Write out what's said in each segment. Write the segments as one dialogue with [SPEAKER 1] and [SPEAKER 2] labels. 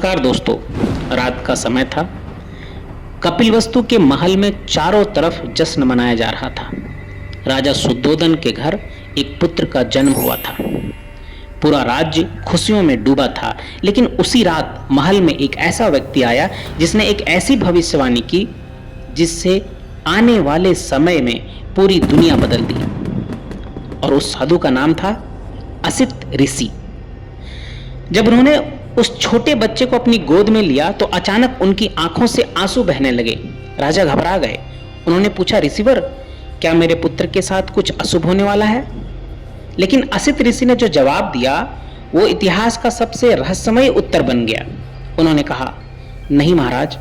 [SPEAKER 1] नमस्कार दोस्तों। रात का समय था। कपिलवस्तु के महल में चारों तरफ जश्न मनाया जा रहा था। राजा शुद्धोदन के घर एक पुत्र का जन्म हुआ था। पूरा राज्य खुशियों में डूबा था। लेकिन उसी रात महल में एक ऐसा व्यक्ति आया जिसने एक ऐसी भविष्यवाणी की जिससे आने वाले समय में पूरी दुनिया बदल दी। और उस साधु का नाम था असित ऋषि। जब उन्होंने उस छोटे बच्चे को अपनी गोद में लिया तो अचानक उनकी आंखों से आंसू बहने लगे। राजा घबरा गए। उन्होंने पूछा, ऋषिवर, क्या मेरे पुत्र के साथ कुछ अशुभ होने वाला है? लेकिन असित ऋषि ने जो जवाब दिया वो इतिहास का सबसे रहस्यमय उत्तर बन गया। उन्होंने कहा, नहीं महाराज,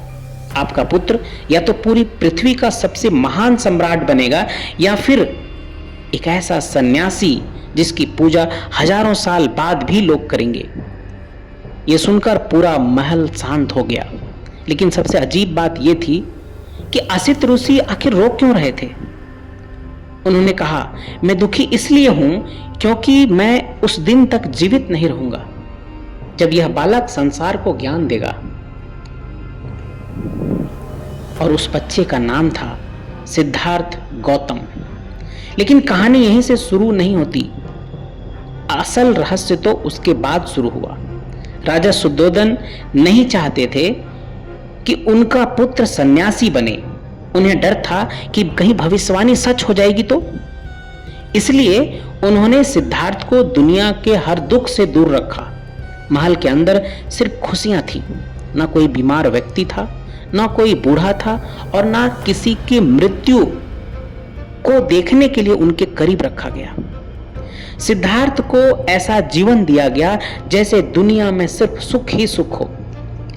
[SPEAKER 1] आपका पुत्र या तो पूरी पृथ्वी का सबसे महान सम्राट बनेगा या फिर एक ऐसा सन्यासी जिसकी पूजा हजारों साल बाद भी लोग करेंगे। यह सुनकर पूरा महल शांत हो गया। लेकिन सबसे अजीब बात यह थी कि असित ऋषि आखिर रो क्यों रहे थे। उन्होंने कहा, मैं दुखी इसलिए हूं क्योंकि मैं उस दिन तक जीवित नहीं रहूंगा जब यह बालक संसार को ज्ञान देगा। और उस बच्चे का नाम था सिद्धार्थ गौतम। लेकिन कहानी यहीं से शुरू नहीं होती। असल रहस्य तो उसके बाद शुरू हुआ। राजा शुद्धोदन नहीं चाहते थे कि उनका पुत्र सन्यासी बने। उन्हें डर था कि कहीं भविष्यवाणी सच हो जाएगी तो। इसलिए उन्होंने सिद्धार्थ को दुनिया के हर दुख से दूर रखा। महल के अंदर सिर्फ खुशियां थी। ना कोई बीमार व्यक्ति था, ना कोई बूढ़ा था और ना किसी की मृत्यु को देखने के लिए उनके करीब रखा गया। सिद्धार्थ को ऐसा जीवन दिया गया जैसे दुनिया में सिर्फ सुख ही सुख हो।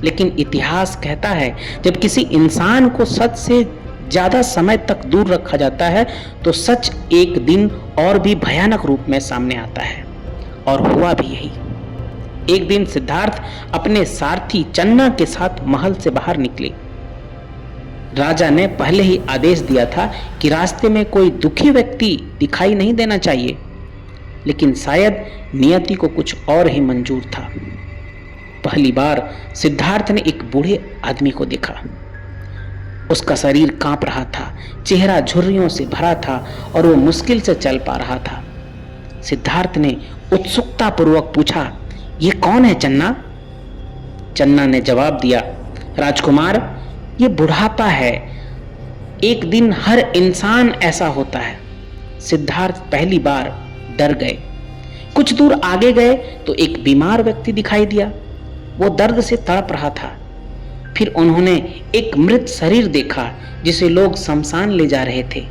[SPEAKER 1] लेकिन इतिहास कहता है, जब किसी इंसान को सच से ज्यादा समय तक दूर रखा जाता है तो सच एक दिन और भी भयानक रूप में सामने आता है। और हुआ भी यही। एक दिन सिद्धार्थ अपने सारथी चन्ना के साथ महल से बाहर निकले। राजा ने पहले ही आदेश दिया था कि रास्ते में कोई दुखी व्यक्ति दिखाई नहीं देना चाहिए। लेकिन शायद नियति को कुछ और ही मंजूर था। पहली बार सिद्धार्थ ने एक बूढ़े आदमी को देखा। उसका शरीर कांप रहा था, चेहरा झुर्रियों से भरा था और वो मुश्किल से चल पा रहा था। सिद्धार्थ ने उत्सुकता पूर्वक पूछा, ये कौन है चन्ना? चन्ना ने जवाब दिया, राजकुमार, ये बुढ़ापा है। एक दिन हर इंसान ऐसा होता है। सिद्धार्थ पहली बार डर गए। कुछ दूर आगे गए तो एक बीमार व्यक्ति दिखाई दिया। वो दर्द से तड़प रहा था। फिर उन्होंने एक मृत शरीर देखा जिसे लोग शमशान ले जा रहे थे।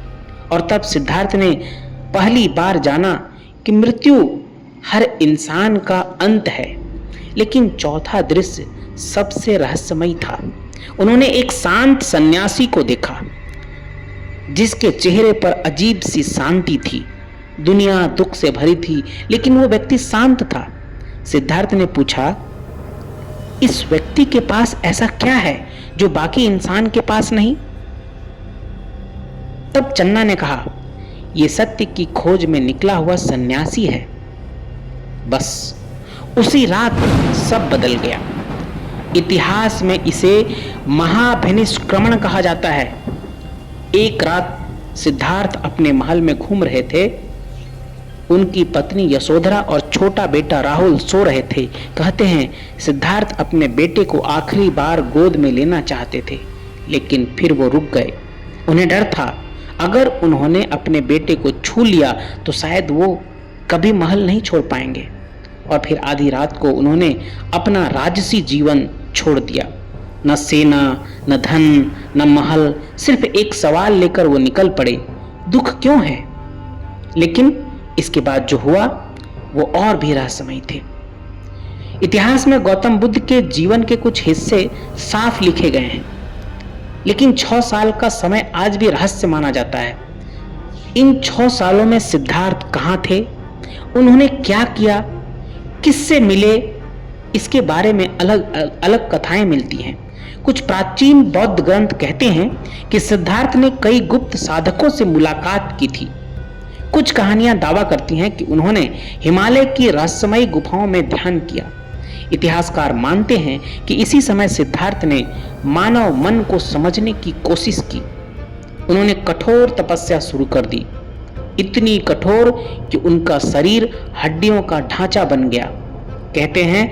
[SPEAKER 1] और तब सिद्धार्थ ने पहली बार जाना कि मृत्यु हर इंसान का अंत है। लेकिन चौथा दृश्य सबसे रहस्यमय था। उन्होंने एक शांत सन्यासी को देखा जिसके चेहरे पर अजीब सी शांति थी। दुनिया दुख से भरी थी लेकिन वो व्यक्ति शांत था। सिद्धार्थ ने पूछा, इस व्यक्ति के पास ऐसा क्या है जो बाकी इंसान के पास नहीं? तब चन्ना ने कहा, यह सत्य की खोज में निकला हुआ सन्यासी है। बस उसी रात सब बदल गया। इतिहास में इसे महाभिनिष्क्रमण कहा जाता है। एक रात सिद्धार्थ अपने महल में घूम रहे थे। उनकी पत्नी यशोधरा और छोटा बेटा राहुल सो रहे थे। कहते हैं सिद्धार्थ अपने बेटे को आखिरी बार गोद में लेना चाहते थे, लेकिन फिर वो रुक गए। उन्हें डर था, अगर उन्होंने अपने बेटे को छू लिया तो शायद वो कभी महल नहीं छोड़ पाएंगे। और फिर आधी रात को उन्होंने अपना राजसी जीवन छोड़ दिया। न सेना, न धन, न महल, सिर्फ एक सवाल लेकर वो निकल पड़े, दुख क्यों है? लेकिन इसके बाद जो हुआ वो और भी रहस्यमय थे। इतिहास में गौतम बुद्ध के जीवन के कुछ हिस्से साफ लिखे गए हैं, लेकिन 6 साल का समय आज भी रहस्य माना जाता है। इन 6 सालों में सिद्धार्थ कहां थे, उन्होंने क्या किया, किससे मिले, इसके बारे में अलग अलग कथाएं मिलती हैं। कुछ प्राचीन बौद्ध ग्रंथ कहते हैं कि सिद्धार्थ ने कई गुप्त साधकों से मुलाकात की थी। कुछ कहानियां दावा करती हैं कि उन्होंने हिमालय की रहस्यमयी गुफाओं में ध्यान किया। इतिहासकार मानते हैं कि इसी समय सिद्धार्थ ने मानव मन को समझने की कोशिश की। उन्होंने कठोर तपस्या शुरू कर दी, इतनी कठोर कि उनका शरीर हड्डियों का ढांचा बन गया। कहते हैं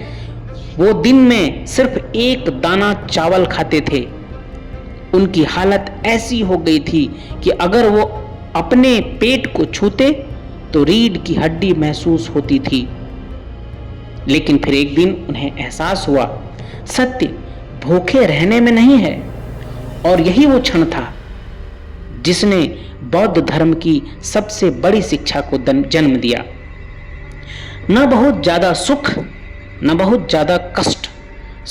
[SPEAKER 1] वो दिन में सिर्फ एक दाना चावल खाते थे। उनकी हालत ऐसी हो गई थी कि अगर वो अपने पेट को छूते तो रीढ़ की हड्डी महसूस होती थी। लेकिन फिर एक दिन उन्हें एहसास हुआ, सत्य भूखे रहने में नहीं है। और यही वो क्षण था जिसने बौद्ध धर्म की सबसे बड़ी शिक्षा को जन्म दिया। न बहुत ज्यादा सुख, न बहुत ज्यादा कष्ट,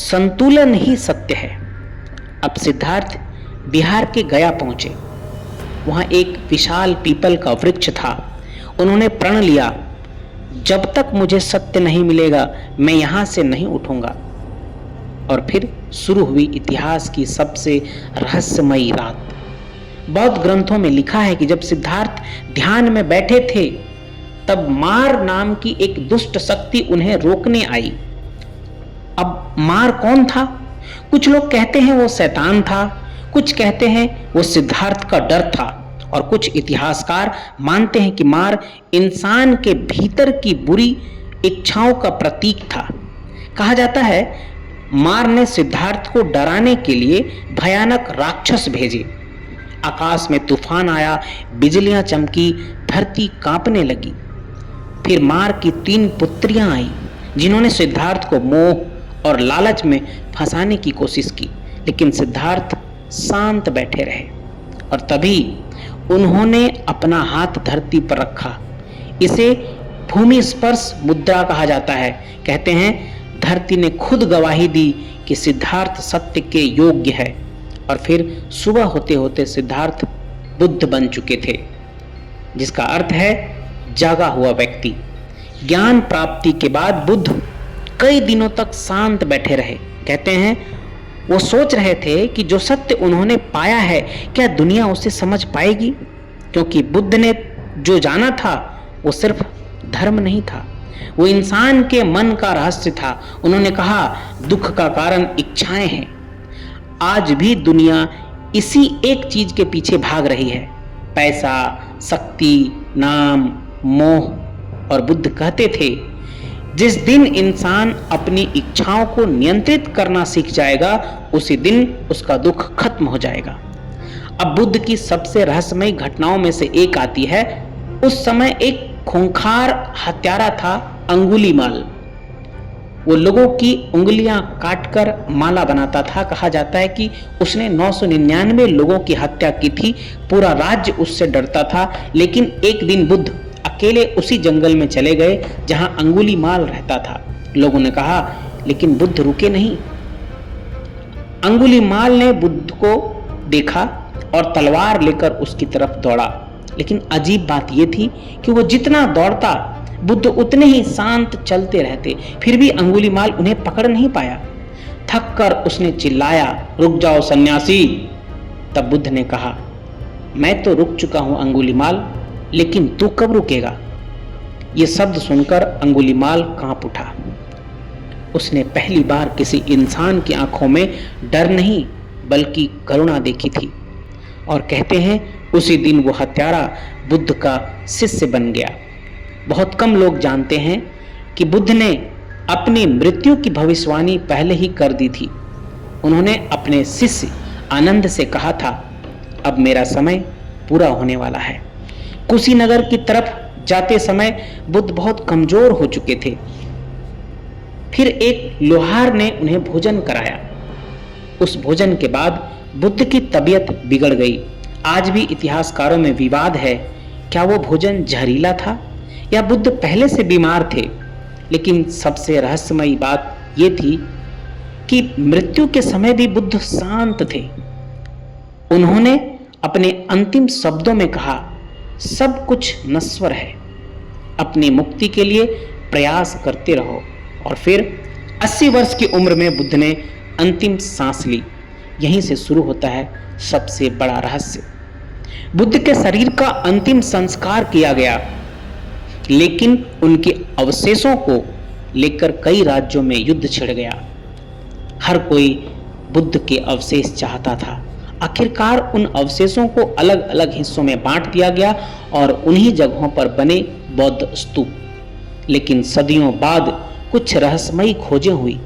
[SPEAKER 1] संतुलन ही सत्य है। अब सिद्धार्थ बिहार के गया पहुंचे। वहां एक विशाल पीपल का वृक्ष था। उन्होंने प्रण लिया, जब तक मुझे सत्य नहीं मिलेगा मैं यहां से नहीं उठूंगा। और फिर शुरू हुई इतिहास की सबसे रहस्यमयी रात। बौद्ध ग्रंथों में लिखा है कि जब सिद्धार्थ ध्यान में बैठे थे तब मार नाम की एक दुष्ट शक्ति उन्हें रोकने आई। अब मार कौन था? कुछ लोग कहते हैं वो शैतान था, कुछ कहते हैं वो सिद्धार्थ का डर था, और कुछ इतिहासकार मानते हैं कि मार इंसान के भीतर की बुरी इच्छाओं का प्रतीक था। कहा जाता है मार ने सिद्धार्थ को डराने के लिए भयानक राक्षस भेजे। आकाश में तूफान आया, बिजलियां चमकी, धरती कांपने लगी। फिर मार की 3 पुत्रियां आई जिन्होंने सिद्धार्थ को मोह और लालच में फंसाने की कोशिश की, लेकिन सिद्धार्थ शांत बैठे रहे। और तभी उन्होंने अपना हाथ धरती पर रखा। इसे भूमि स्पर्श मुद्रा कहा जाता है। कहते हैं धरती ने खुद गवाही दी कि सिद्धार्थ सत्य के योग्य है। और फिर सुबह होते होते सिद्धार्थ बुद्ध बन चुके थे, जिसका अर्थ है जागा हुआ व्यक्ति। ज्ञान प्राप्ति के बाद बुद्ध कई दिनों तक शांत बैठे रहे। कहते हैं वो सोच रहे थे कि जो सत्य उन्होंने पाया है क्या दुनिया उसे समझ पाएगी, क्योंकि बुद्ध ने जो जाना था वो सिर्फ धर्म नहीं था, वो इंसान के मन का रहस्य था। उन्होंने कहा दुख का कारण इच्छाएं हैं। आज भी दुनिया इसी एक चीज के पीछे भाग रही है, पैसा, शक्ति, नाम, मोह। और बुद्ध कहते थे जिस दिन इंसान अपनी इच्छाओं को नियंत्रित करना सीख जाएगा उसी दिन उसका दुख खत्म हो जाएगा। अब बुद्ध की सबसे रहस्यमयी घटनाओं में से एक आती है। उस समय एक खूंखार हत्यारा था अंगुलीमाल। वो लोगों की उंगलियां काटकर माला बनाता था। कहा जाता है कि उसने 999 लोगों की हत्या की थी। पूरा राज्य उससे डरता था। लेकिन एक दिन बुद्ध अकेले उसी जंगल में चले गए जहां अंगुलीमाल रहता था। लोगों ने कहा लेकिन बुद्ध रुके नहीं। अंगुलीमाल ने बुद्ध को देखा और तलवार लेकर उसकी तरफ दौड़ा। लेकिन अजीब बात यह थी कि वो जितना दौड़ता बुद्ध उतने ही शांत चलते रहते। फिर भी अंगुलीमाल उन्हें पकड़ नहीं पाया। थक कर उसने चिल्लाया, रुक जाओ सन्यासी। तब बुद्ध ने कहा, मैं तो रुक चुका हूं अंगुलीमाल, लेकिन तू कब रुकेगा? ये शब्द सुनकर अंगुलीमाल कांप उठा। उसने पहली बार किसी इंसान की आंखों में डर नहीं बल्कि करुणा देखी थी। और कहते हैं उसी दिन वो हत्यारा बुद्ध का शिष्य बन गया। बहुत कम लोग जानते हैं कि बुद्ध ने अपनी मृत्यु की भविष्यवाणी पहले ही कर दी थी। उन्होंने अपने शिष्य आनंद से कहा था, अब मेरा समय पूरा होने वाला है। कुशीनगर की तरफ जाते समय बुद्ध बहुत कमजोर हो चुके थे। फिर एक लोहार ने उन्हें भोजन कराया। उस भोजन के बाद बुद्ध की तबीयत बिगड़ गई। आज भी इतिहासकारों में विवाद है, क्या वो भोजन जहरीला था या बुद्ध पहले से बीमार थे। लेकिन सबसे रहस्यमयी बात ये थी कि मृत्यु के समय भी बुद्ध शांत थे। उन्होंने अपने अंतिम शब्दों में कहा, सब कुछ नश्वर है, अपनी मुक्ति के लिए प्रयास करते रहो। और फिर 80 वर्ष की उम्र में बुद्ध ने अंतिम सांस ली। यहीं से शुरू होता है सबसे बड़ा रहस्य। बुद्ध के शरीर का अंतिम संस्कार किया गया, लेकिन उनके अवशेषों को लेकर कई राज्यों में युद्ध छिड़ गया। हर कोई बुद्ध के अवशेष चाहता था। आखिरकार उन अवशेषों को अलग अलग हिस्सों में बांट दिया गया और उन्हीं जगहों पर बने बौद्ध स्तूप। लेकिन सदियों बाद कुछ रहस्यमयी खोजें हुई।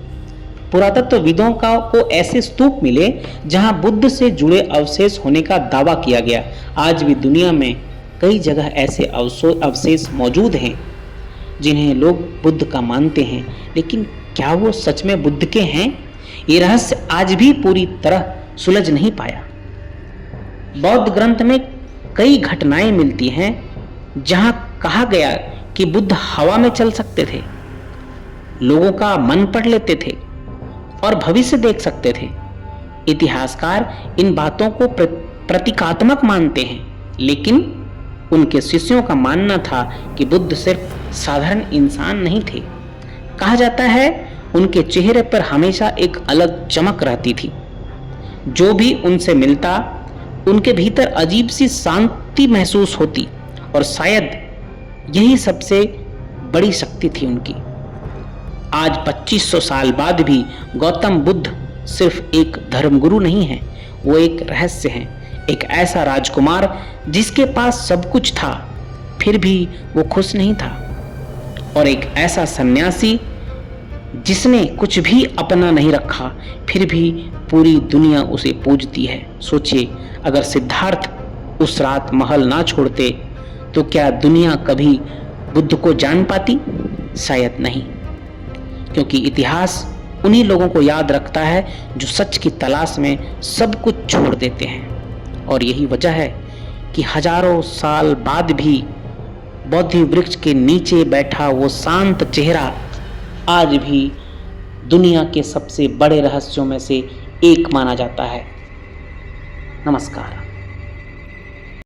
[SPEAKER 1] पुरातत्वविदों को ऐसे स्तूप मिले जहां बुद्ध से जुड़े अवशेष होने का दावा किया गया। आज भी दुनिया में कई जगह ऐसे अवशेष मौजूद हैं जिन्हें लोग बुद्ध का मानते हैं, लेकिन क्या वो सच में बुद्ध के हैं? ये रहस्य आज भी पूरी तरह सुलझ नहीं पाया। बौद्ध ग्रंथ में कई घटनाएं मिलती हैं जहां कहा गया कि बुद्ध हवा में चल सकते थे, लोगों का मन पढ़ लेते थे और भविष्य देख सकते थे। इतिहासकार इन बातों को प्रतीकात्मक मानते हैं, लेकिन उनके शिष्यों का मानना था कि बुद्ध सिर्फ साधारण इंसान नहीं थे। कहा जाता है उनके चेहरे पर हमेशा एक अलग चमक रहती थी। जो भी उनसे मिलता उनके भीतर अजीब सी शांति महसूस होती और शायद यही सबसे बड़ी शक्ति थी उनकी। आज 2500 साल बाद भी गौतम बुद्ध सिर्फ एक धर्मगुरु नहीं है, वो एक रहस्य है। एक ऐसा राजकुमार जिसके पास सब कुछ था फिर भी वो खुश नहीं था, और एक ऐसा सन्यासी जिसने कुछ भी अपना नहीं रखा फिर भी पूरी दुनिया उसे पूजती है। सोचिए, अगर सिद्धार्थ उस रात महल ना छोड़ते तो क्या दुनिया कभी बुद्ध को जान पाती? शायद नहीं, क्योंकि इतिहास उन्हीं लोगों को याद रखता है जो सच की तलाश में सब कुछ छोड़ देते हैं। और यही वजह है कि हजारों साल बाद भी बोधि वृक्ष के नीचे बैठा वो शांत चेहरा आज भी दुनिया के सबसे बड़े रहस्यों में से एक माना जाता है। नमस्कार।